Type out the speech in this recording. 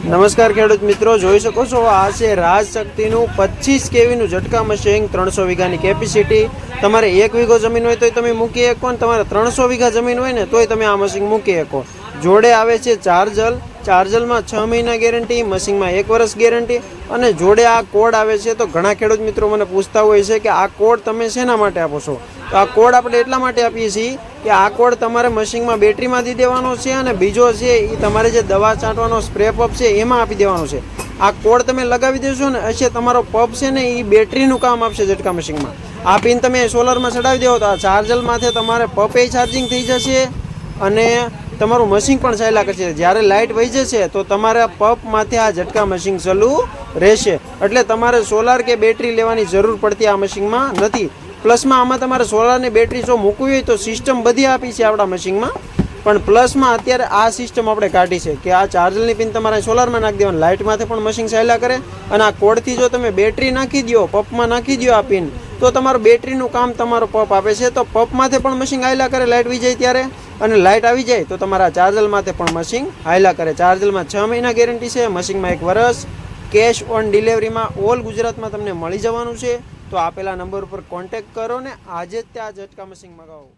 નમસ્કાર ખેડૂત મિત્રો, જોઈ શકો છો આ છે રાજશક્તિનું 25 કેવીનું ઝટકા મશીન, 300 વીઘાની કેપેસિટી। તમારે 1 વીઘો જમીન હોય તોય તમે મૂકી શકો, તમારે 300 વીઘા જમીન હોય ને તોય તમે આ મશીન મૂકી શકો। જોડે આવે છે ચાર્જલમાં 6 મહિના ગેરંટી, મશીનમાં 1 વર્ષ ગેરંટી અને જોડે આ કોડ આવે છે। તો ઘણા ખેડૂત મિત્રો મને પૂછતા હોય છે કે આ કોડ તમે શેના માટે આપો છો? તો આ કોડ આપણે એટલા માટે આપીએ છીએ કે આ કોડ તમારે મશીનમાં બેટરીમાં દી દેવાનો છે અને બીજો છે એ તમારે જે દવા છાંટવાનો સ્પ્રે પંપ છે એમાં આપી દેવાનો છે। આ કોડ તમે લગાવી દેશો ને હશે તમારો પંપ છે ને એ બેટરીનું કામ આપશે ઝટકા મશીનમાં। આ પિન તમે સોલરમાં ચડાવી દેવો તો આ ચાર્જરમાંથી તમારે પંપે ચાર્જિંગ થઈ જશે અને તમારું મશીન પણ ચાલ્યા કરશે। જ્યારે લાઇટ વહી જશે તો તમારા પંપમાંથી આ ઝટકા મશીન ચાલુ રહેશે, એટલે તમારે સોલાર કે બેટરી લેવાની જરૂર પડતી આ મશીનમાં નથી। પ્લસમાં આમાં તમારે સોલારની બેટરી જો મૂકવી હોય તો સિસ્ટમ બધી આપી છે આપણા મશીનમાં, પણ પ્લસમાં અત્યારે આ સિસ્ટમ આપણે કાઢી છે કે આ ચાર્જરની પિન તમારે સોલારમાં નાખી દેવાની, લાઇટમાંથી પણ મશીન ચાલ્યા કરે અને આ કોડથી જો તમે બેટરી નાખી દો, પંપમાં નાખી દો આ પિન, તો તમારું બેટરીનું કામ તમારો પંપ આપે છે। તો પંપમાંથી પણ મશીન હાલ્યા કરે લાઇટ વી જાય ત્યારે, અને લાઇટ આવી જાય તો તમારા ચાર્જરમાંથી પણ મશીન હાલ્યા કરે। ચાર્જરમાં 6 મહિના ગેરંટી છે, મશીનમાં 1 વર્ષ, કેશ ઓન ડિલિવરીમાં ઓલ ગુજરાતમાં તમને મળી જવાનું છે। તો આપેલા નંબર ઉપર કોન્ટેક્ટ કરો ને આજે જ ત્યાં ઝટકા મશીન મંગાવો।